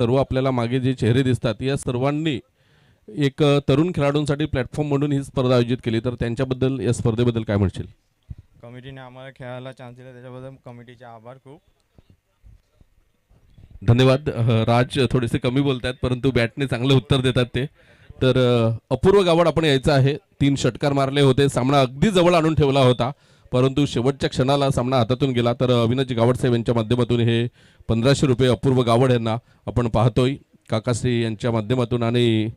सर्व आपल्याला मागे जे चेहरे दिसतात या सर्वांनी एक तरुण खेळाडूंसाठी प्लॅटफॉर्म म्हणून ही स्पर्धा आयोजित केली, तर त्यांच्याबद्दल या स्पर्धेबद्दल काय म्हणशील? कमिटीने आम्हाला खेळायला चान्स दिला त्याच्याबद्दल कमिटीचे आभार खूप. धन्यवाद. राज थोडेसे कमी बोलत आहेत परंतु बॅटने चांगलं उत्तर देतात ते. तर अपूर्व गावड आपण यायचं आहे. 3 षटकार मारले होते, सामना अगदी जवळ आणून ठेवला होता परंतु शेवटच्या क्षणाला सामना हातातून गेला. तर अविनाश गावड साहेब यांच्या माध्यमातून हे 1500 रुपये अपूर्व गावड यांना आपण पाहतोय काकाश्री यांच्या माध्यमातून. आणि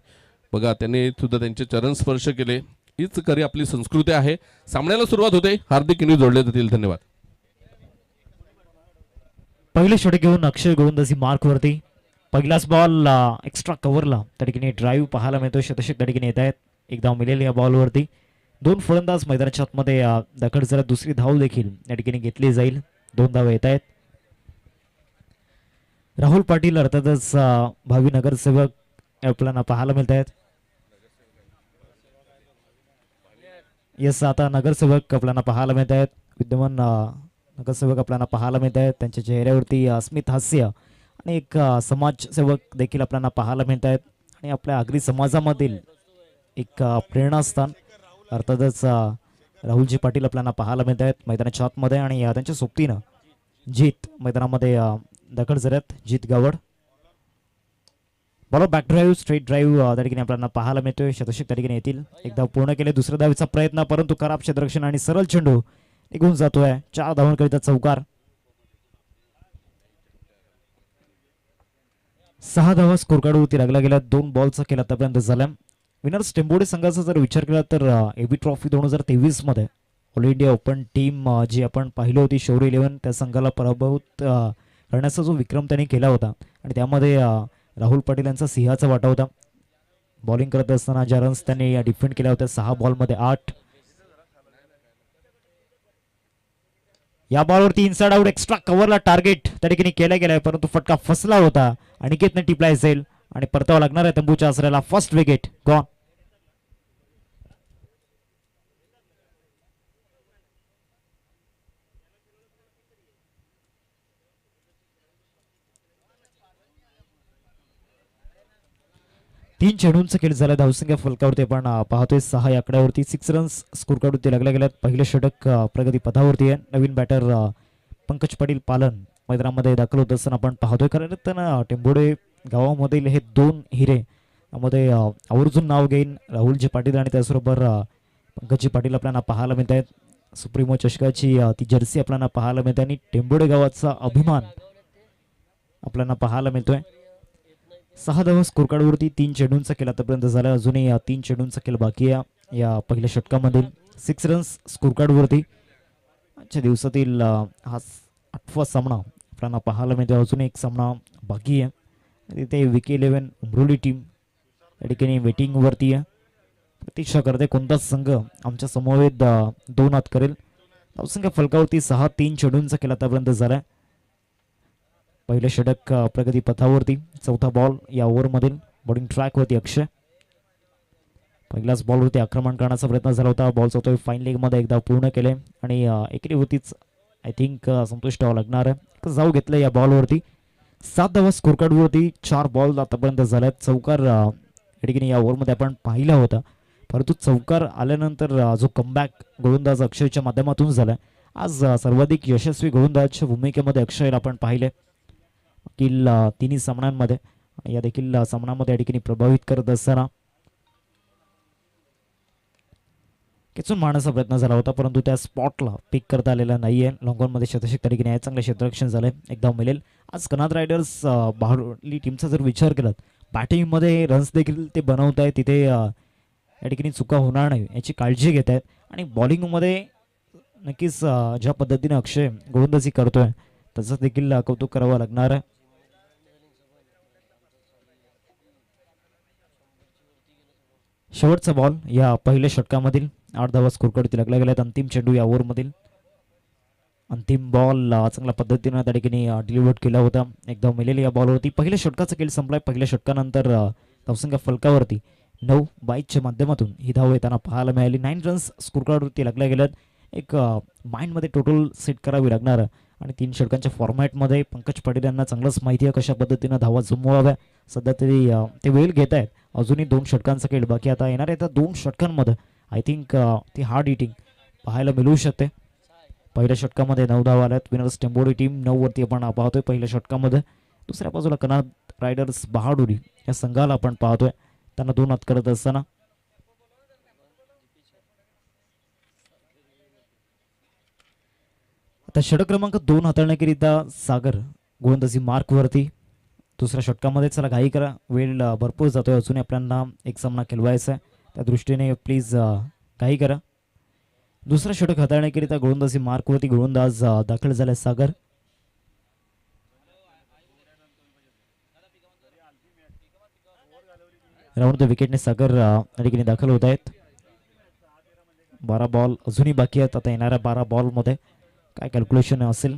बघा त्यांनी सुद्धा त्यांचे चरण स्पर्श केले. हीच खरी आपली संस्कृती आहे. सामन्याला सुरुवात होते. हार्दिक इनिंग जोडले जातील. धन्यवाद. पहिले षटक घेऊन अक्षय गोलंदाजी मार्कवरती. पहिलाच बॉल एक्स्ट्रा कव्हरला त्या ठिकाणी ड्राईव्ह पाहायला मिळतो. शतक त्या ठिकाणी येत आहेत. एकदा मिळेल या बॉलवरती. 2 फलंदाज मैदानाच्या आतमध्ये दखल जरा दुसरी धाव देखील या ठिकाणी घेतली जाईल. 2 धावा येत आहेत. राहुल पाटील अर्थातच भावी नगरसेवक आपल्याला पाहायला मिळत आहेत. येस, आता नगरसेवक आपल्याला पाहायला मिळत आहेत. विद्यमान नगरसेवक आपल्याला पाहायला मिळत आहेत. त्यांच्या चेहऱ्यावरती अस्मित हास्य आणि एक समाजसेवक देखील आपल्याला पाहायला मिळत आहेत. आणि आपल्या आगरी समाजामधील एक प्रेरणास्थान अर्थातच राहुलजी पाटील आपल्याला पाहायला मिळत आहेत मैदानाच्या आतमध्ये. आणि त्यांच्या सोबतीनं जीत मैदानामध्ये दखल झाल्यात. Jeet Gawad ball back drive straight drive त्या ठिकाणी आपल्याला पाहायला मिळतोय. शतक त्या ठिकाणी येतील. एकदा पूर्ण केले. दुसऱ्या धावेचा प्रयत्न परंतु खराब क्षेत्ररक्षण आणि सरळ चेंडू निघून जातोय. 4 धावांकरिता चौकार. 6 धावा स्कोर कार्डवरती लागला गेल्या. 2 बॉलचा खेळ आतापर्यंत झाला. विनर्स टेंबोडे संघाचा जर विचार केला तर एबी ट्रॉफी 2023 मध्ये ऑल इंडिया ओपन टीम जी आपण पाहिली होती शौर्य 11 त्या संघाला पराभूत करण्याचा जो विक्रम त्यांनी केला होता आणि त्यामध्ये राहुल पाटील यांचा सिंहाचा वाटा होता. बॉलिंग करत असताना ज्या रन्स त्यांनी डिफेंड केल्या होत्या 6 बॉलमध्ये 8. या बॉलवरती इनसाइड आउट एक्स्ट्रा कव्हरला टार्गेट त्या ठिकाणी केला गेलाय परंतु फटका फसला होता. अनिकेतने टिपलाय असेल आणि परतावा लागणार आहे तंबूच्या आसऱ्याला. First wicket gone. तीन चेंडूंचा खेळ झाला. धावसंख्या फलकावरती आपण पाहतोय 6 या आकड्यावरती. 6 रन्स स्कोर कार्डवरती लागल्या गेल्यात. पहिलं षटक प्रगती पथावरती आहे. नवीन बॅटर पंकज पाटील पालन मैदानामध्ये दाखल होत असताना आपण पाहतोय. कारण त्यांना टेंबोडे गावामधील हे 2 हिरे यामध्ये आवर्जून नाव घेईन राहुलजी पाटील आणि त्याचबरोबर पंकजी पाटील आपल्याला पाहायला मिळत आहेत. सुप्रीमो चषकाची ती जर्सी आपल्याला पाहायला मिळते आणि टेंबोडे गावाचा अभिमान आपल्याला पाहायला मिळतोय. 6 धावा स्कोर कार्डवरती. 3 चेंडूंचा खेळ आतापर्यंत झाला. अजूनही 3 चेंडूंचा खेळ बाकी आहे या पहिल्या षटकामधील. 6 रन्स स्कोर कार्डवरती. आजच्या दिवसातील हा 8वा सामना आपल्याला पाहायला मिळतो. अजून एक सामना बाकी आहे. तिथे विके 11 उमरोली टीम या ठिकाणी वेटिंगवरती आहे. प्रतीक्षा करते कोणता संघ आमच्या समवेत 2 हात करेल. धावसंख्या फलकावरती 6. 3 चेंडूंचा खेळ आतापर्यंत झाला. पहिले षटक प्रगती पथावरती. 4था बॉल या ओव्हरमधील. बॉलिंग ट्रॅकवरती अक्षय. पहिल्याच बॉलवरती आक्रमण करण्याचा प्रयत्न झाला होता. बॉल चौथा फाईन लेगमध्ये एकदा पूर्ण केले आणि एकरीवरतीच आय थिंक संतुष्ट व्हावं लागणार आहे. जाऊ घेतलं या बॉलवरती. 7 धावा स्कोर कार्डवरती. 4 बॉल आतापर्यंत झाल्यात. चौकार या ठिकाणी या ओव्हरमध्ये आपण पाहिला होता परंतु चौकार आल्यानंतर जो कमबॅक गोलंदाज अक्षयच्या माध्यमातून झाला. आज सर्वाधिक यशस्वी गोलंदाजच्या भूमिकेमध्ये अक्षयला आपण पाहिले मागील 3 सामन्यांमध्ये. या देखील सामन्यामध्ये या ठिकाणी प्रभावित करत असताना खेचून मारण्याचा प्रयत्न झाला होता परंतु त्या स्पॉटला पिक करता आलेला नाहीये. लॉंगॉनमध्ये शतक त्या ठिकाणी आहे. चांगलं क्षेत्ररक्षण झालंय. एकदा मिळेल. आज कनाद रायडर्स बाहुली टीमचा जर विचार केला बॅटिंगमध्ये रन्स देखील ते बनवत आहेत. तिथे या ठिकाणी चुका होणार नाही याची काळजी घेत आहेत आणि बॉलिंगमध्ये नक्कीच ज्या पद्धतीने अक्षय गोलंदाजी करतोय त्याचं देखील कौतुक करावं लागणार आहे. शेवटचा बॉल या पहिल्या षटकामधील. 8 धावा स्कोर कार्डवरती लागला गेल्यात. अंतिम चेंडू या ओव्हरमधील. अंतिम बॉल चांगल्या पद्धतीने त्या ठिकाणी डिलिव्हर्ड केला होता. एकदा मिळेल या बॉलवरती. पहिल्या षटकाचा खेळ संपलाय. पहिल्या षटकानंतर धावसंख्या फलकावरती 9 बाईकच्या माध्यमातून ही धाव येताना पाहायला मिळाली. 9 रन्स स्कोर कार्डवरती लागल्या गेल्यात. एक माइंडमध्ये टोटल सेट करावी लागणार आणि 3 षटकांच्या फॉर्मॅटमध्ये पंकज पाटील यांना चांगलंच माहिती आहे कशा पद्धतीनं धावा जमवाव्या. सध्या तरी ते वेळ घेत आहेत. अजूनही 2 षटकांचा खेळ बाकी. आता येणाऱ्या त्या 2 षटकांमध्ये आय थिंक ती हार्ड हिटिंग पाहायला मिळू शकते. पहिल्या षटकामध्ये 9 धावा आल्यात. विनर्स टेंबोडी टीम 9 वरती आपण पाहतोय पहिल्या षटकामध्ये. दुसऱ्या बाजूला कनाड रायडर्स बहाडुरी या संघाला आपण पाहतोय त्यांना 2 हात करत असताना. आता षटक क्रमांक 2 हाताळण्याकरिता सागर गोलंदाजी मार्कवरती. दुसऱ्या षटकामध्ये चला घाई करा, वेळ भरपूर जातोय. अजूनही आपल्याला एक सामना खेळवायचा आहे, त्या दृष्टीने प्लीज घाई करा. दुसरा षटक हाताळण्याकरिता गोलंदाजी मार्कवरती गोलंदाज दाखल झाले सागर. राऊंड द विकेटने सागर या ठिकाणी दाखल होत आहेत. 12 बॉल अजूनही बाकी आहेत. आता येणाऱ्या 12 बॉलमध्ये काय कॅल्क्युलेशन असेल,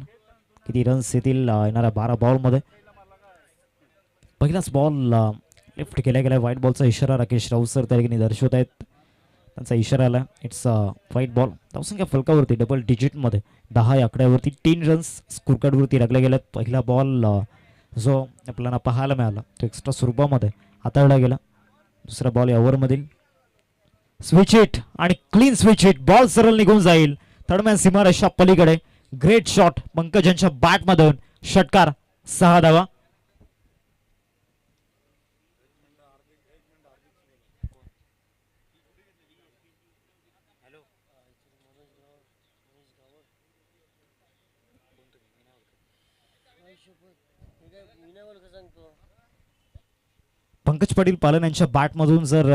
किती रन्स येतील येणाऱ्या 12 बॉलमध्ये. पहिलाच बॉल लेफ्ट केला गेला. व्हाईट बॉलचा इशारा राकेश राऊत सर त्या ठिकाणी दर्शवत आहेत. त्यांचा इशारा आला, इट्स व्हाईट बॉल. धावसंख्या फलकावरती डबल डिजिटमध्ये 10 या आकड्यावरती 3 रन्स स्कोर कार्डवरती लागले गेल्यात. पहिला बॉल जो आपल्याला पाहायला मिळाला तो एक्स्ट्रा स्वरूपामध्ये हाताळला गेला. दुसरा बॉल या ओव्हरमधील स्विच हिट आणि क्लीन स्विच हिट. बॉल सरळ निघून जाईल थर्डमॅन सीमारेषा पलीकडे. ग्रेट शॉट पंकज यांच्या बॅटमधून. षटकार 6 धावा. पंकज पाटील पालन यांच्या बॅटमधून जर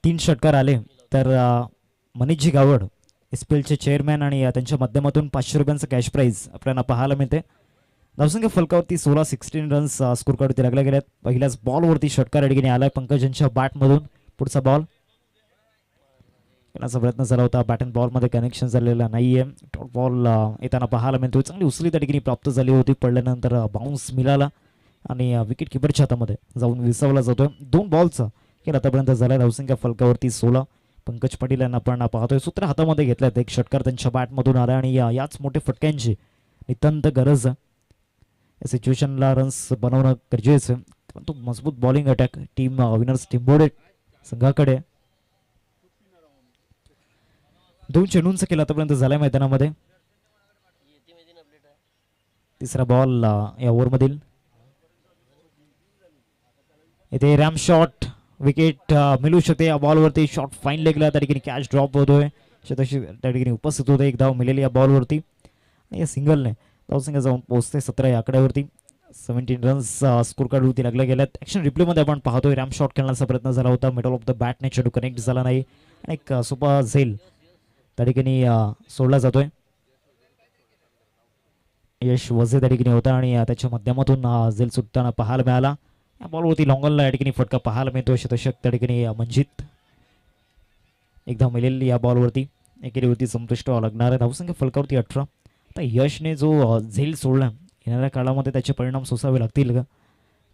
3 षटकार आले तर मनीषजी गावड एसपीएलचे चेअरमॅन आणि त्यांच्या माध्यमातून 500 रुपयांचं कॅश प्राईज आपल्याला पाहायला मिळते. धावसंख्या फलकावरती 16 रन्स स्कोर कार्डवरती लागल्या गेल्यात. पहिल्याच बॉलवरती षटकार या ठिकाणी आलाय पंकज यांच्या बॅटमधून. पुढचा बॉल खेळण्याचा प्रयत्न झाला होता, बॅट अँड बॉलमध्ये कनेक्शन झालेला नाहीये. टॉप बॉल येताना पाहायला मिळतोय. चांगली उचली त्या ठिकाणी प्राप्त झाली होती, पडल्यानंतर बाउन्स मिळाला आणि विकेट किपरच्या हातामध्ये जाऊन विसावला जातोय. 2 बॉलचा खेळ आतापर्यंत झाला. धावसंख्या फलकावरती 16. पंकज पाटील यांना आपण पाहतोय सूत्र हातामध्ये घेतल्यात. एक षटकार त्यांच्या बॅटमधून आला आणि याच मोठे फटक्यांची नितांत गरज आहे. या सिच्युएशनला रन्स बनवणं गरजेचं आहे, परंतु मजबूत बॉलिंग अटॅक टीम विनर्स टिंबोडे संघाकडे. 2 चेंडूंचा खेळ आतापर्यंत झालाय मैदानामध्ये. तिसरा बॉल या ओव्हरमधील. इथे रॅम शॉट विकेट मिळू शकते या बॉलवरती. शॉट फाईन लेगला त्या ठिकाणी कॅच ड्रॉप होतोय. शतशी त्या ठिकाणी उपस्थित होते. एक धाव मिळाली या बॉलवरती आणि या सिंगलने धावसंख्या जाऊन पोहोचते 17 या आकड्यावरती. 17 रन्स स्कोर कार्डवरती लागल्या गेल्यात. ॲक्शन रिप्लेमध्ये आपण पाहतोय रॅम शॉट खेळण्याचा प्रयत्न झाला होता. मिडल ऑफ द बॅटने चेंडू कनेक्ट झाला नाही आणि एक सोपा झेल त्या ठिकाणी सोडला जातोय. यश वजे त्या ठिकाणी होता आणि त्याच्या माध्यमातून झेल सुटताना पाहायला मिळाला. या बॉलवरती लॉंगनला या ठिकाणी फटका पाहायला मिळतो. शतशक त्या ठिकाणी मंजित. एकदा मिळेल या बॉलवरती एकेरीवरती संतुष्ट लागणार आहे. धावसंख्या फलकावरती 18. आता यशने जो झेल सोडला येणाऱ्या काळामध्ये त्याचे परिणाम सोसावे लागतील का,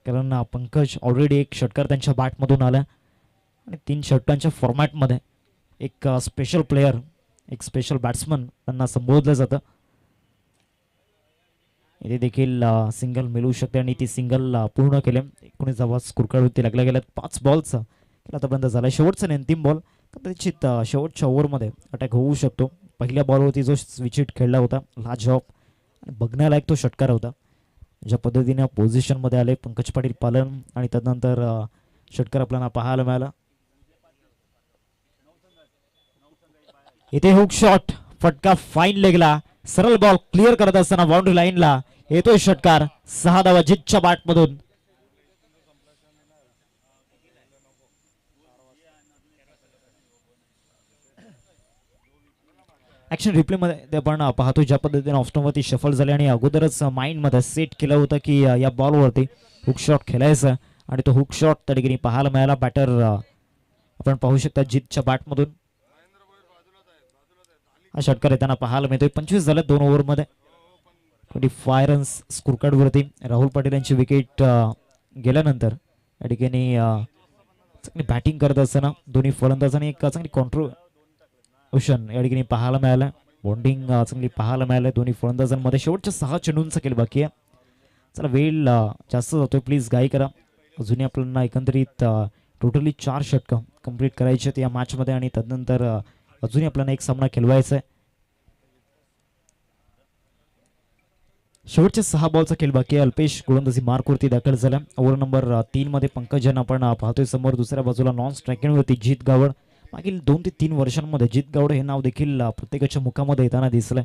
कारण पंकज ऑलरेडी एक षटकार त्यांच्या बॅटमधून आला आणि 3 षटकांच्या फॉर्मॅटमध्ये एक स्पेशल प्लेयर, एक स्पेशल बॅट्समन त्यांना संबोधलं जातं. इथे देखील सिंगल मिळू शकते आणि ती सिंगल पूर्ण केले. 19 धावा स्कोर कार्डवरती लागल्या गेल्यात. 5 बॉलचा आतापर्यंत झाला. शेवटचा आणि अंतिम बॉल कदाचित शेवटच्या ओव्हरमध्ये अटॅक होऊ शकतो. पहिल्या बॉलवरती जो स्विच हिट खेळला होता लाजवाब आणि बघण्यालायक तो षटकार होता. ज्या पद्धतीने पोझिशनमध्ये आले पंकज पाटील पालन आणि त्यानंतर षटकार आपल्याला पाहायला मिळाला. इथे हुक शॉट फटका फाईन लेगला. सरळ बॉल क्लिअर करत असताना बाउंड्री लाईनला येतोय षटकार. 6 धावा जितच्या बॅटमधून. ऍक्शन रिप्ले मध्ये आपण पाहतो ज्या पद्धतीने ऑप्शनवरती शफल झाले आणि अगोदरच माइंड मध्ये सेट केलं होतं की या बॉलवरती हुक शॉट खेळायचं आणि तो हुक शॉट त्या ठिकाणी पाहायला मिळाला. बॅटर आपण पाहू शकता जितच्या बॅटमधून हा षटकार येताना पाहायला मिळतोय. 25 झाले 2 ओव्हरमध्ये. 25 रन्स स्कोर कार्डवरती. राहुल पाटील यांची विकेट गेल्यानंतर या ठिकाणी चांगली बॅटिंग करत असताना दोन्ही फलंदाजांनी एक चांगली कॉन्ट्रिब्युशन या ठिकाणी पाहायला मिळालं. बॉन्डिंग चांगली पाहायला मिळाली दोन्ही फलंदाजांमध्ये. शेवटच्या 6 चेंडूंचा खेळ बाकी आहे. चला वेळ जास्त जातोय, प्लीज गाई करा. अजूनही आपल्याला एकंदरीत टोटली 4 षटकं कंप्लीट करायचे आहेत या मॅचमध्ये आणि तदनंतर अजूनही आपल्याला एक सामना खेळवायचा आहे. शेवटच्या 6 बॉलचा खेळ बाकी आहे. अल्पेश गोलंदाजी मार्कवरती दाखल झाला. ओव्हर नंबर 3 मध्ये पंकज यांना आपण पाहतोय समोर. दुसऱ्या बाजूला नॉन स्ट्रायकिंगवरती जित गावड. मागील 2 ते 3 वर्षांमध्ये जित गावड हे नाव देखील प्रत्येकाच्या मुखामध्ये येताना दिसलंय.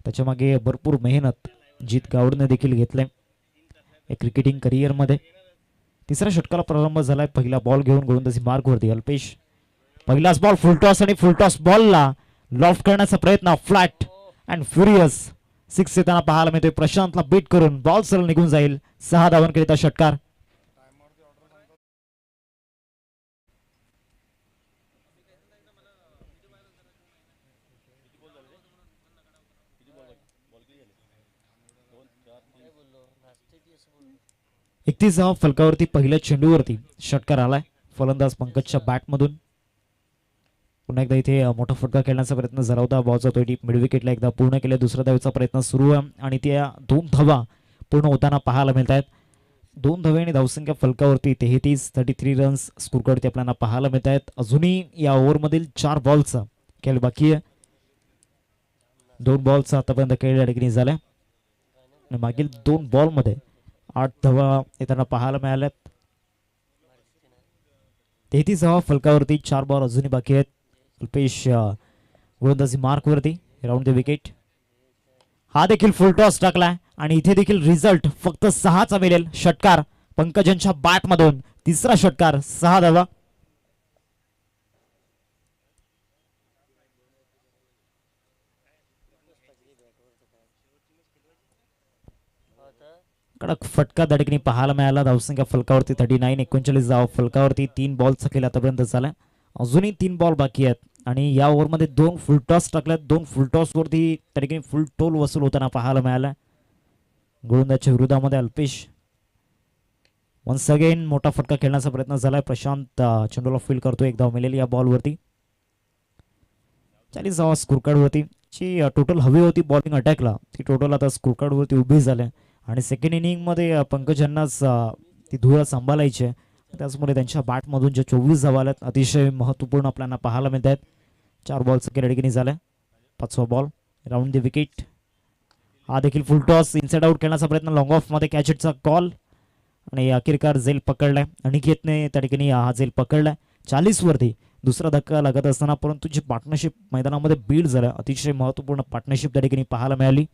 त्याच्यामागे भरपूर मेहनत जित गावडने देखील घेतलंय एक क्रिकेटिंग करिअरमध्ये. तिसऱ्या षटकाला प्रारंभ झालाय. पहिला बॉल घेऊन गोलंदाजी मार्कवरती अल्पेश. पहिलाच बॉल फुलटॉस आणि फुलटॉस बॉलला लॉफ्ट करण्याचा प्रयत्न. फ्लॅट अँड फ्युरियस 6 येताना पाहायला मिळतोय. प्रशांतला बीट करून बॉल सरळ निघून जाईल. 6 धावांकरिता षटकार. एकतीस धावा फलकावरती पहिल्या चेंडूवरती षटकार आलाय फलंदाज पंकजच्या बॅटमधून. पुन्हा एकदा इथे मोठा फटका खेळण्याचा प्रयत्न झाला होता. बॉल जातोय डीप मिड विकेटला. एकदा पूर्ण केल्या. दुसऱ्या धावेचा प्रयत्न सुरू आहे आणि त्या 2 धावा पूर्ण होताना पाहायला मिळत आहेत. 2 धावे आणि धावसंख्या फलकावरती 33 रन्स स्कोरवरती आपल्याला पाहायला मिळत आहेत. अजूनही या ओव्हरमधील 4 बॉलचा खेळ बाकी आहे. 2 बॉलचा आतापर्यंत खेळ या ठिकाणी झालाय आणि मागील 2 बॉलमध्ये 8 धावा येताना पाहायला मिळाल्यात. 33 धावा फलकावरती 4 बॉल अजूनही बाकी आहेत. अल्पेश गोलंदाजी मार्कवरती राऊंड द विकेट. हा देखील फुल टॉस टाकलाय आणि इथे देखील रिझल्ट फक्त 6चा मिळेल. षटकार पंकजांच्या बॅटमधून. तिसरा षटकार 6 धावा. कडक फटका त्या ठिकाणी पाहायला मिळाला. धावसंख्या फलकावरती 39. 39 धावा फलकावरती. 3 बॉलचा खेळ आतापर्यंत झाला. अजूनही 3 बॉल बाकी आहेत आणि या ओव्हरमध्ये 2 फुलटॉस टाकल्यात. 2 फुलटॉसवरती त्या ठिकाणी फुल टोल वसूल होताना पाहायला मिळाला. गोलंदाजच्या विरोधामध्ये अल्पेश. वन्स अगेन मोठा फटका खेळण्याचा प्रयत्न झालाय. प्रशांत चेंडूला फील्ड करतोय. एक धाव मिळेल या बॉलवरती. 40 धावा स्कोरकार्डवरती. जी टोटल हवी होती बॉलिंग अटॅकला ती टोटल आता स्कोरकार्डवरती उभी झाली आणि सेकंड इनिंगमध्ये पंकज यांनाच ती धुळा सांभाळायची आहे. त्याचमुळे त्यांच्या बॅटमधून जे 24 धावा आल्यात अतिशय महत्त्वपूर्ण आपल्याला पाहायला मिळत आहेत. 4 बॉलचा खेळ ठिकाणी झालाय. 5वा बॉल राऊंड द विकेट. हा देखील फुल टॉस इनसाइड आउट खेळण्याचा प्रयत्न. लॉंग ऑफ मध्ये कॅच इटचा कॉल आणि अखेरकार झेल पकडलाय. अनिकेतने त्या ठिकाणी हा झेल पकडलाय. 40 वरती दुसरा धक्का लागत असताना परंतु जी पार्टनरशिप मैदानामध्ये बीड झालं अतिशय महत्त्वपूर्ण पार्टनरशिप त्या ठिकाणी पाहायला मिळाली.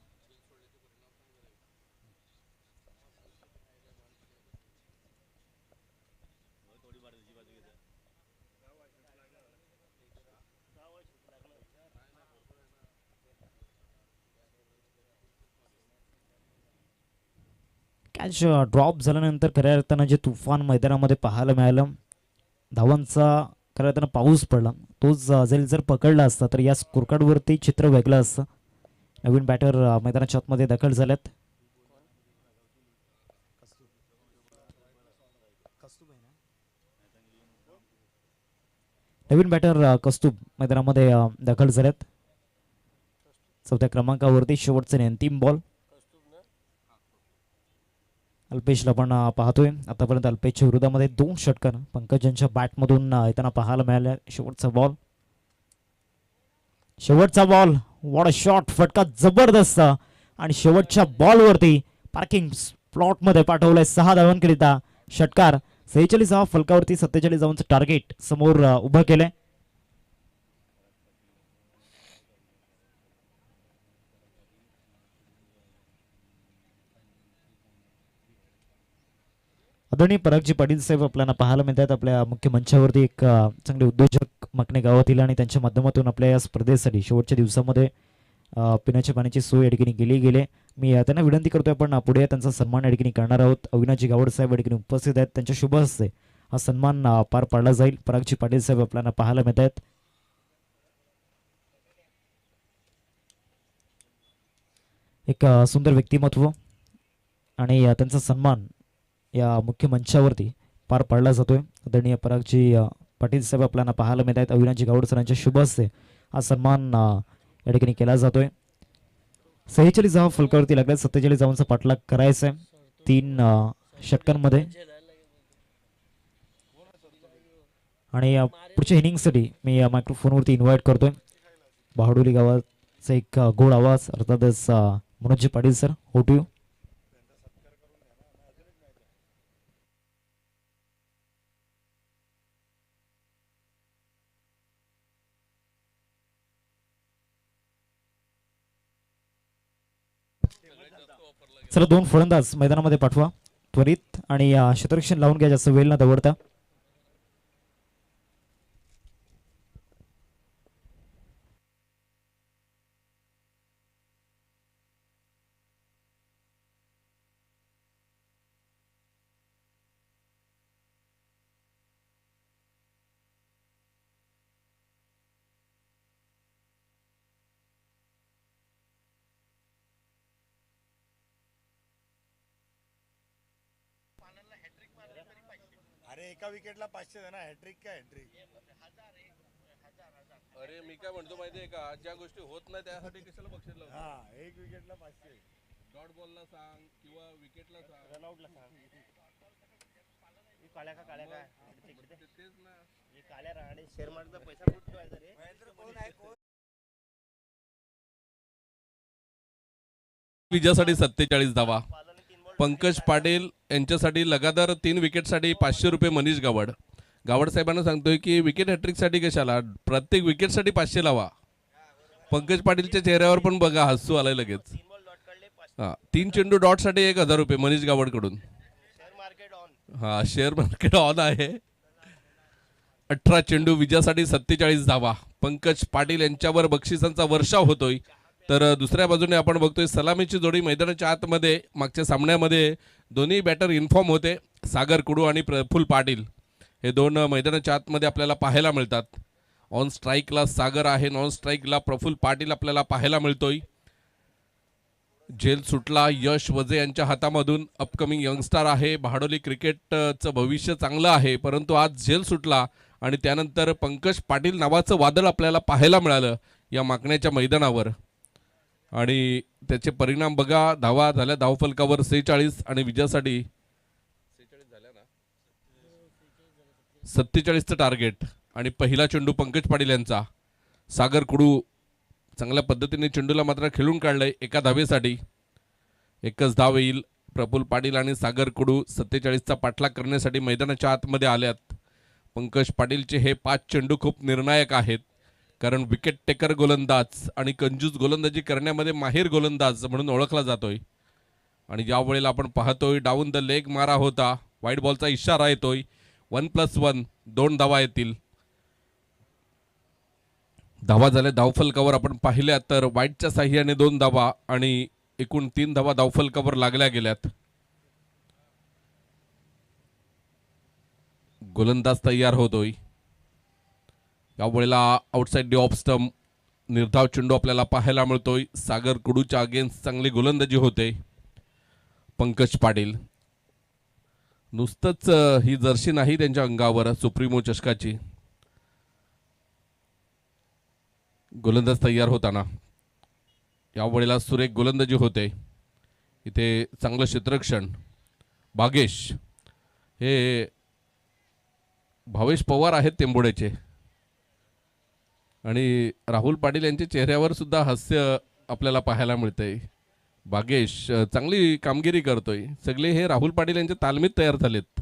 कॅच ड्रॉप झाल्यानंतर खऱ्या अर्थानं जे तुफान मैदानामध्ये पाहायला मिळालं. धावांचा खऱ्या अर्थानं पाऊस पडला. तोच जर पकडला असता तर या स्कोरकार्डवरती चित्र वेगळं असतं. नवीन बॅटर मैदानाच्या आतमध्ये दाखल झाल्यात. नवीन बॅटर कस्तुब मैदानामध्ये दाखल झाल्यात. 4थ्या क्रमांकावरती शेवटचा आणि अंतिम बॉल. अल्पेशला पण पाहतोय. आतापर्यंत अल्पेशच्या विरोधामध्ये 2 षटकार पंकज यांच्या बॅटमधून येताना पाहायला मिळाले. शेवटचा बॉल. शेवटचा बॉल. What a shot. फटका जबरदस्त आणि शेवटच्या बॉलवरती पार्किंग प्लॉटमध्ये पाठवलंय. 6 धावांकरिता षटकार. 46 धावा फलकावरती 47 धावांचं टार्गेट समोर उभं केलंय. आदरणीय परागजी पाटील साहेब आपल्याला पाहायला मिळतात. आपल्या मुख्य मंचावरती एक चांगले उद्योजक मकणे गावातील आणि त्यांच्या माध्यमातून आपल्या या स्पर्धेसाठी शेवटच्या दिवसामध्ये पिण्याच्या पाण्याची सोय या ठिकाणी केली गेली. मी त्यांना विनंती करतोय आपण पुढे त्यांचा सन्मान या ठिकाणी करणार आहोत. अविनाशजी गावड साहेब या ठिकाणी उपस्थित आहेत. त्यांच्या शुभ हस्ते हा सन्मान पार पाडला जाईल. परागजी पाटील साहेब आपल्याला पाहायला मिळत आहेत. एक सुंदर व्यक्तिमत्व आणि त्यांचा सन्मान या मुख्य मंचावरती पार पाडला जातोय. आदरणीय परागजी पाटील साहेब आपल्याला पाहायला मिळत आहेत. अविनाशजी गावड सरांच्या शुभ हस्ते हा सन्मान या ठिकाणी केला जातोय. 46 धावा फलकावरती लागल्या. 47 धावांचा पाठलाग करायचा आहे 3 षटकांमध्ये. आणि पुढच्या इनिंगसाठी मी मायक्रोफोनवरती इन्व्हाइट करतोय बहाडोली गावाचा एक गोड आवाज अर्थातच मनोज पाटील सर. हो टू यू. चला 2 फलंदाज मैदानामध्ये पाठवा त्वरित आणि क्षेत्ररक्षण लावून घ्या, जास्त वेळ न दवडता. अरे एका विकेटला 500 आहे ना. हॅट्रिक काय हॅट्रिक. अरे मी काय म्हणतो माहितीये का, ज्या गोष्टी होत नाही त्यासाठी कशाला बक्षीस लावतो. हा एक विकेटला 500. डॉट बॉलला सांग किंवा विकेटला सांग, रनआउटला सांग. काळ्या का काळ्या काय तेच ना. हे काळ्या राहणे शेअर मार्केटचा पैसा कुठे ठेवायचा रे. महेंद्र कोण आहे कोण. विजयासाठी 47 धावा. पंकज पाटील यांच्यासाठी लगातार 3 विकेटसाठी 500 रुपये. मनीष गावड साहेबांना सांगतोय की विकेट हॅट्रिकसाठी कशाला, प्रत्येक विकेटसाठी 500 लावा. पंकज पाटीलच्या चेहऱ्यावर पण बघा हसू आलाय लगेच. 3 चेंडू डॉटसाठी 1000 रुपये मनीष गावड कडून. Share market on. हा शेअर मार्केट ऑन आहे. 18 चेंडू विजयासाठी 47 धावा. पंकज पाटील यांच्यावर बक्षिसांचा वर्षाव होतोय. तर दुसऱ्या बाजूने आपण बघतोय सलामीची जोडी मैदानाच्या आतमध्ये. मागच्या सामन्यामध्ये दोन्ही बॅटर इन्फॉर्म होते, सागर कुडू आणि प्रफुल्ल पाटील हे 2 मैदानाच्या आतमध्ये आपल्याला पाहायला मिळतात. ऑन स्ट्राईकला सागर आहे, नॉन स्ट्राईकला प्रफुल्ल पाटील आपल्याला पाहायला मिळतोय. झेल सुटला यश वजे यांच्या हातामधून. अपकमिंग यंगस्टार आहे, बहाडोली क्रिकेटचं भविष्य चांगलं आहे, परंतु आज झेल सुटला आणि त्यानंतर पंकज पाटील नावाचं वादळ आपल्याला पाहायला मिळालं या मागण्याच्या मैदानावर. आणि त्याचे परिणाम बघा. धावा झाल्या धावफलकावर 46 आणि विजयासाठी 47चं टार्गेट. आणि पहिला चेंडू पंकज पाटील यांचा. सागर कुडू चांगल्या पद्धतीने चेंडूला मात्र खेळून काढलंय एका धावेसाठी. एकच धाव येईल. प्रफुल्ल पाटील आणि सागर कुडू 47चा पाठलाग करण्यासाठी मैदानाच्या आतमध्ये आल्यात. पंकज पाटीलचे हे 5 चेंडू खूप निर्णायक आहेत, कारण विकेट टेकर गोलंदाज आणि कंजूस गोलंदाजी करण्यामध्ये माहिर गोलंदाज म्हणून ओळखला जातोय. आणि ज्या वेळेला आपण पाहतोय डाऊन द लेग मारा होता, व्हाईट बॉलचा इशारा येतोय. 1+1 2 धावा येतील. धावा झाल्या धावफलकावर आपण पाहिल्या तर व्हाईटच्या साह्याने 2 धावा आणि एकूण 3 धावा धावफलकावर लागल्या गेल्यात. गोलंदाज तयार होतोय. यावेळेला आउटसाइड दी ऑफ स्टंप निर्धाव चेंडू आपल्याला पाहायला मिळतोय. सागर कुडूच्या अगेन्स्ट चांगली गोलंदाजी होते. पंकज पाटील नुसतंच ही जर्सी नाही त्यांच्या अंगावर सुप्रीमो चषकाची. गोलंदाज तयार होताना यावेळेला सुरेख गोलंदाजी होते. इथे चांगलं क्षेत्ररक्षण. भागेश हे भावेश पवार आहेत टेंबोडेचे आणि राहुल पाटील यांच्या चेहऱ्यावर सुद्धा हास्य आपल्याला पाहायला मिळतंय. भागेश चांगली कामगिरी करतोय. सगळे हे राहुल पाटील यांच्या तालमीत तयार झालेत.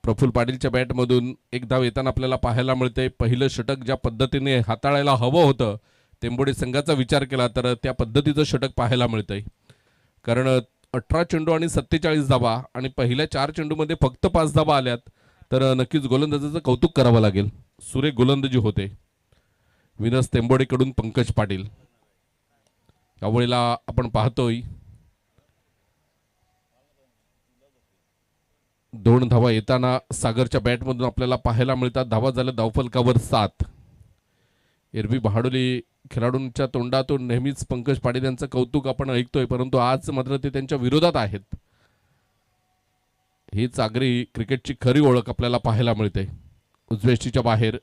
प्रफुल्ल पाटीलच्या बॅटमधून एक धाव येताना आपल्याला पाहायला मिळते. पहिलं षटक ज्या पद्धतीने हाताळायला हवं होतं, टेंबोडे संघाचा विचार केला तर त्या पद्धतीचं षटक पाहायला मिळतंय. कारण 18 चेंडू आणि 47 धावा आणि पहिल्या 4 चेंडूमध्ये फक्त 5 धावा आल्यात, तर नक्कीच गोलंदाजाचं कौतुक करावं लागेल. सुरेख गोलंदाजी होते विनस टेंबोडेकडून पंकज पाटील. यावेळेला आपण पाहतोय 2 धावा येताना सागरच्या बॅटमधून आपल्याला पाहायला मिळतात. धावा झाल्या धावफलकावर 7. एरवी बहाडोली खेळाडूंच्या तोंडातून नेहमीच पंकज पाटील यांचं कौतुक आपण ऐकतोय, परंतु आज मात्र ते त्यांच्या विरोधात आहेत. ही सागरी क्रिकेटची खरी ओळख आपल्याला पाहायला मिळते. उजवेष्टीच्या बाहेर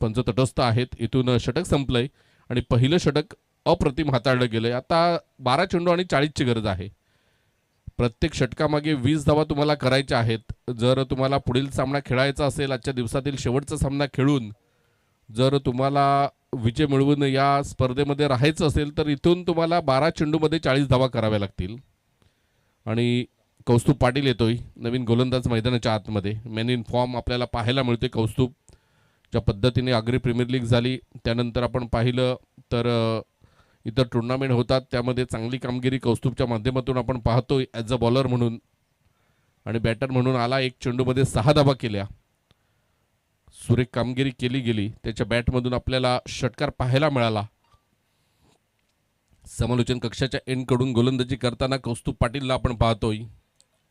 पंच तटस्थ आहेत. इथून षटक संपलंय आणि पहिलं षटक अप्रतिम हाताळलं गेलंय. आता 12 चेंडू आणि 40ची गरज आहे. प्रत्येक षटकामागे 20 धावा तुम्हाला करायच्या आहेत. जर तुम्हाला पुढील सामना खेळायचा असेल, आजच्या दिवसातील शेवटचा सामना खेळून जर तुम्हाला विजय मिळवून या स्पर्धेमध्ये राहायचं असेल तर इथून तुम्हाला 12 चेंडूमध्ये 40 धावा कराव्या लागतील. आणि कौस्तुभ पाटील येतोय नवीन गोलंदाज मैदानाच्या आतमध्ये. मॅन इन फॉर्म आपल्याला पाहायला मिळते. कौस्तुभ ज्या पद्धतीने आग्री प्रीमियर लीग झाली त्यानंतर आपण पाहिलं तर इतर टुर्नामेंट होतात त्यामध्ये चांगली कामगिरी कौस्तुभच्या माध्यमातून आपण पाहतोय ॲज अ बॉलर म्हणून. आणि बॅटर म्हणून आला. 1 चेंडूमध्ये 6 धावा केल्या. सुरेख कामगिरी केली गेली. त्याच्या बॅटमधून आपल्याला षटकार पाहायला मिळाला. समालोचन कक्षाच्या एंडकडून गोलंदाजी करताना कौस्तुभ पाटीलला आपण पाहतोय.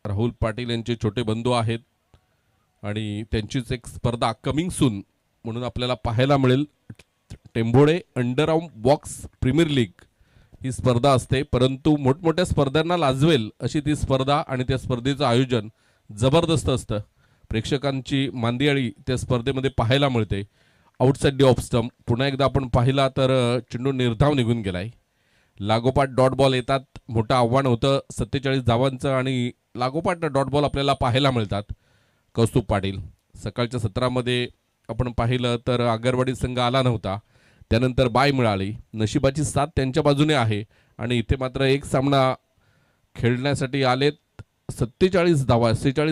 राहुल पाटील यांचे छोटे बंधू आहेत आणि त्यांचीच एक स्पर्धा कमिंग सून म्हणून आपल्याला पाहायला मिळेल. टेंभोडे अंडरआर्म बॉक्स प्रीमियर लीग ही स्पर्धा असते, परंतु मोठमोठ्या स्पर्धांना लाजवेल अशी ती स्पर्धा आणि त्या स्पर्धेचं आयोजन जबरदस्त असतं. प्रेक्षकांची मांदियाळी त्या स्पर्धेमध्ये पाहायला मिळते. आउटसाइड दी ऑफ स्टंप पुन्हा एकदा आपण पाहिला तर चेंडू निर्धाव निघून गेलाय. लागोपाठ डॉट बॉल येतात. मोठं आव्हान होतं 47 धावांचं आणि लागोपाठ डॉट बॉल आपल्याला पाहायला मिळतात. कौस्तुभ पाटील सकाळच्या सत्रामध्ये आपण पाहिलं तर आगरवाडी संघ आला नव्हता. त्यानंतर बाय मिळाली. नशिबाची साथ त्यांच्या बाजूने आहे आणि इथे मात्र एक सामना खेळण्यासाठी आलेत. 46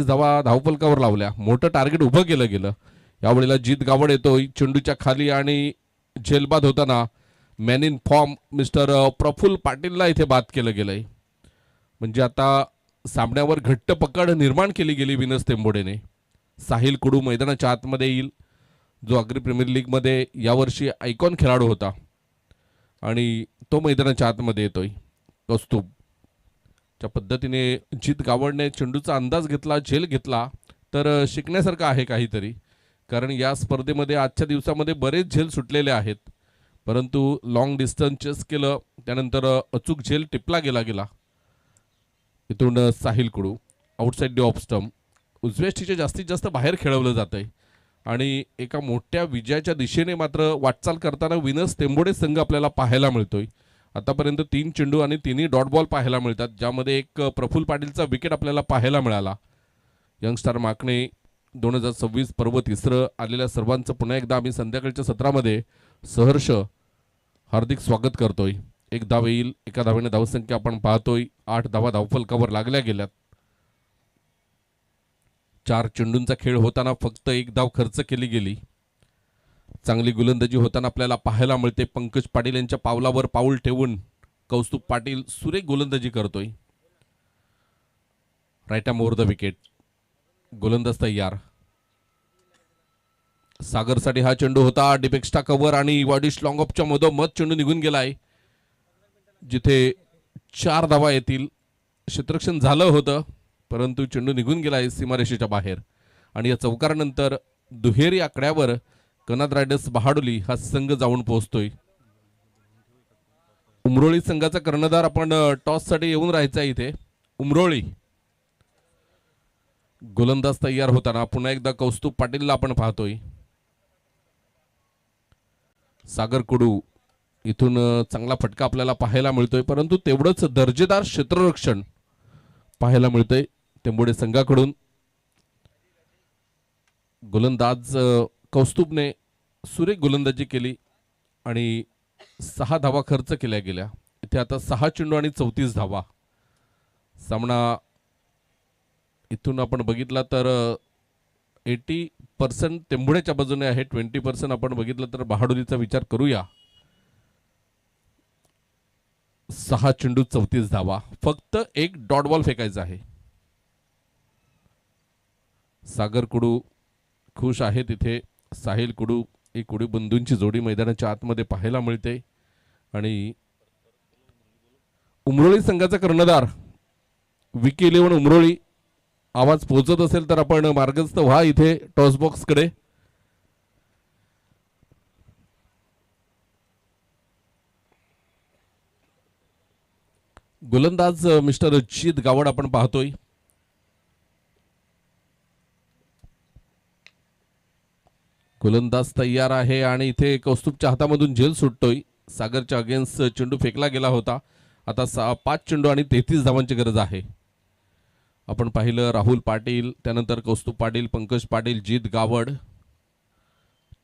धावा धावफलकावर लावल्या. मोठं टार्गेट उभं केलं गेलं. यावेळेला जीत गावड येतोय चेंडूच्या खाली आणि झेलबाद होताना man in form mister Praful पाटीलला इथे बाद केलं गेलंय. म्हणजे आता सामन्यावर घट्ट पकड निर्माण केली गेली विनस तेंबोडेने. साहिल कुडू मैदानाच्या आतमध्ये येईल जो आग्री प्रीमियर लीगमध्ये यावर्षी आयकॉन खेळाडू होता आणि तो मैदानाच्या आतमध्ये येतोय. कौस्तुभ त्या पद्धतीने जीत गावडने चेंडूचा अंदाज घेतला, झेल घेतला तर शिकण्यासारखं आहे काहीतरी. कारण या स्पर्धेमध्ये आजच्या दिवसामध्ये बरेच झेल सुटलेले आहेत, परंतु लॉंग डिस्टन्स चेस केलं त्यानंतर अचूक झेल टिपला गेला. इथून साहिल कुडू आउटसाइड दी ऑफ स्टंप उजव्या स्टिच्या जास्तीत जास्त बाहेर खेळवलं जात आहे आणि एका मोठ्या विजयाच्या दिशेने मात्र वाटचाल करताना विनस तेंबोडे संघ आपल्याला पाहायला मिळतोय. आतापर्यंत 3 चेंडू आणि 3 डॉट बॉल पाहायला मिळतात, ज्यामध्ये एक प्रफुल्ल पाटीलचा विकेट आपल्याला पाहायला मिळाला. यंगस्टार माकणे 2026 पर्व 3 आलेल्या सर्वांचं पुन्हा एकदा आम्ही संध्याकाळच्या सत्रामध्ये सहर्ष हार्दिक स्वागत करतोय. 1 धाव येईल. एका धावेने धावसंख्या आपण पाहतोय 8 धावा धावफलकावर लागल्या गेल्यात. 4 चेंडूंचा खेळ होताना फक्त 1 धाव खर्च केली गेली. चांगली गोलंदाजी होताना आपल्याला पाहायला मिळते. पंकज पाटील यांच्या पावलावर पाऊल ठेवून कौस्तुभ पाटील सुरेख गोलंदाजी करतोय. Right arm over the wicket. गोलंदाज तयार. सागरसाठी हा चेंडू होता. डिपेक्स्टा कव्हर आणि वाडिश लॉंग ऑफच्या मधोमध चेंडू निघून गेलाय, जिथे 4 धावा येतील. क्षेत्ररक्षण झालं होतं परंतु चेंडू निघून गेलाय सीमारेषेच्या बाहेर. आणि या चौकारानंतर दुहेरी आकड्यावर कनाद रायडर्स बहाडोली हा संघ जाऊन पोहोचतोय. उमरोळी संघाचा कर्णधार आपण टॉससाठी येऊन राहायचा इथे. उमरोळी गोलंदाज तयार होताना पुन्हा एकदा कौस्तुभ पाटीलला आपण पाहतोय. सागर कुडू इथून चांगला फटका आपल्याला पाहायला मिळतोय, परंतु तेवढंच दर्जेदार क्षेत्ररक्षण पाहायला मिळतंय तेंबोडे संघाकडून. गोलंदाज कौस्तुभने सुरेख गोलंदाजी केली आणि 6 धावा खर्च केल्या गेल्या. इथे आता 6 चेंडू आणि 34 धावा. सामना इथून आपण बघितला तर 80% तेंबोडेच्या बाजूने आहे, 20% आपण बघितलं तर बहाडोलीचा विचार करूया. 6 चेंडू 34 धावा. फक्त 1 डॉट बॉल फेकायचा आहे. सागर कुडू खुश आहे तिथे. साहिल कुडू एक कुडी बंधूंची जोडी मैदानाच्या आतमध्ये पाहायला मिळते. आणि उमरोळी संघाचा कर्णधार विकी 11 उमरोळी. आवाज पोहोचत असेल तर आपण मार्गस्थ व्हा इथे टॉस बॉक्स कडे. गोलंदाज मिस्टर जीत गावड आपण पाहतोय. गोलंदाज तयार आहे आणि इथे कौस्तुभच्या हातामधून झेल सुटतोय. सागरच्या अगेन्स्ट चेंडू फेकला गेला होता. आता 5 चेंडू आणि 33 धावांची गरज आहे. आपण पाहिलं राहुल पाटील, त्यानंतर कौस्तुभ पाटील, पंकज पाटील, जीत गावड,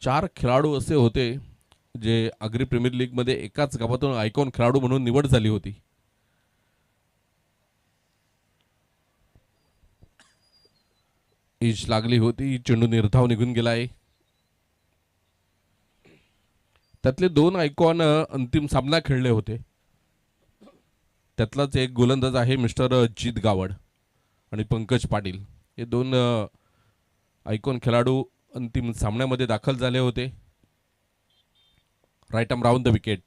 4 खेळाडू असे होते जे आगरी प्रीमियर लीग मध्ये एकाच गावातून आयकॉन खेळाडू म्हणून निवड झाली होती. इज लागली होती, चेंडू निर्धाव निघून गेलाय. त्यातले 2 आयकॉन अंतिम सामना खेळले होते. त्यातलाच एक गोलंदाज आहे मिस्टर जीत गावड आणि पंकज पाटील. हे 2 आयकॉन खेळाडू अंतिम सामन्यामध्ये दाखल झाले होते. Right arm round the wicket.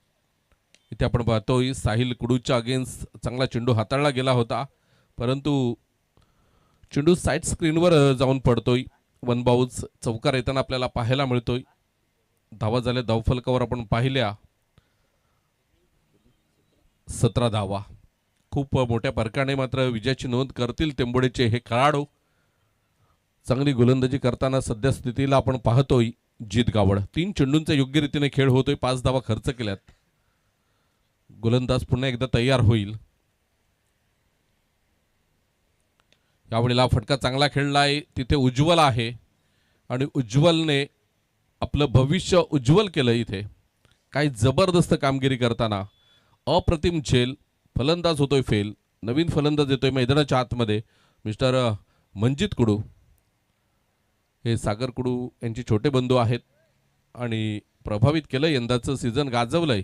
इथे आपण पाहतोय साहिल कुडूच्या अगेन्स्ट चांगला चेंडू हाताळला गेला होता, परंतु चेंडू साईड स्क्रीनवर जाऊन पडतोय. 1 बाउन्स चौकार येताना आपल्याला पाहायला मिळतोय. धावा झाल्या धावफलकावर आपण पाहिल्या 17 धावा. खूप मोठ्या फरकाने मात्र विजयाची नोंद करतील टेंबोडेचे हे खेळाडू. चांगली गोलंदाजी करताना सध्या स्थितीला आपण पाहतोय जीत गावड. 3 चेंडूंचा योग्य रीतीने खेळ होतोय, 5 धावा खर्च केल्यात. गोलंदाज पुन्हा एकदा तयार होईल. यावेळेला फटका चांगला खेळलाय. तिथे उज्ज्वल आहे आणि उज्ज्वलने आपलं भविष्य उज्ज्वल केलं. इथे काही जबरदस्त कामगिरी करताना अप्रतिम झेल. फलंदाज होतोय फेल. नवीन फलंदाज येतोय मैदानाच्या आतमध्ये मिस्टर मंजित कुडू. हे सागर कुडू यांचे छोटे बंधू आहेत आणि प्रभावित केलं, यंदाचं सीझन गाजवलंय.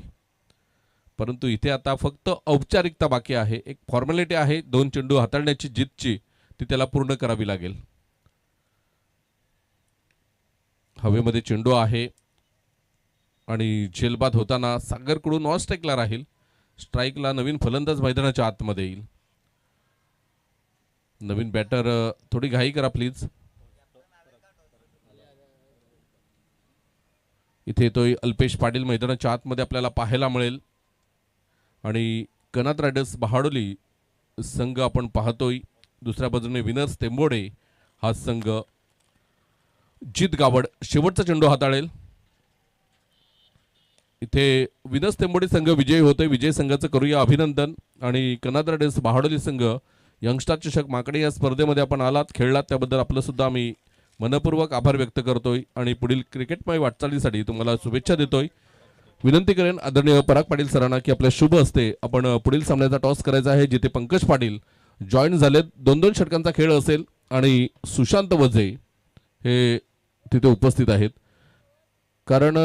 परंतु इथे आता फक्त औपचारिकता बाकी आहे. एक फॉर्मॅलिटी आहे 2 चेंडू हाताळण्याची जीतची, ती त्याला पूर्ण करावी लागेल. हवेमध्ये चेंडू आहे आणि झेलबाद होताना सागर कुडू नॉन स्ट्राईकला राहील. स्ट्राईकला नवीन फलंदाज मैदानाच्या आतमध्ये येईल. नवीन बॅटर थोडी घाई करा प्लीज. इथे येतोय अल्पेश पाटील मैदानाच्या आतमध्ये आपल्याला पाहायला मिळेल. आणि कनात रायडर्स बहाडोली संघ आपण पाहतोय. दुसऱ्या बाजूने विनर्स टेंबोडे हा संघ. जीत गावड शेवटचा चेंडू हाताळेल. इथे विनर्स टेंबोडे संघ विजयी होतोय. विजय संघाचं करूया अभिनंदन. आणि कनात रायडर्स बहाडोली संघ यंगस्टार चषक माकडे या स्पर्धेमध्ये आपण आलात, खेळलात, त्याबद्दल आपलं सुद्धा आम्ही मनपूर्वक आभार व्यक्त करतोय आणि पुढील क्रिकेटमय वाटचालीसाठी तुम्हाला शुभेच्छा देतोय. विनंती करेन आदरणीय पराग पाटील सरांना की आपल्या शुभ हस्ते आपण पुढील सामन्याचा टॉस करायचा आहे, जिथे पंकज पाटील जॉईन झालेत. 2-2 षटकांचा खेळ असेल आणि सुशांत वझे हे तिथे उपस्थित आहेत. कारण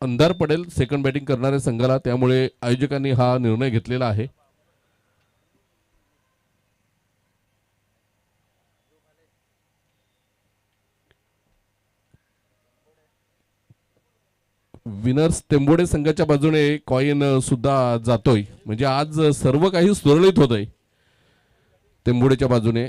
अंधार पडेल सेकंड बॅटिंग करणाऱ्या संघाला, त्यामुळे आयोजकांनी हा निर्णय घेतलेला आहे. विनर्स टेंबोडे संघाच्या बाजूने कॉइन सुद्धा जातोय. म्हणजे आज सर्व काही सुरळीत होतंय टेंबोडेच्या बाजूने.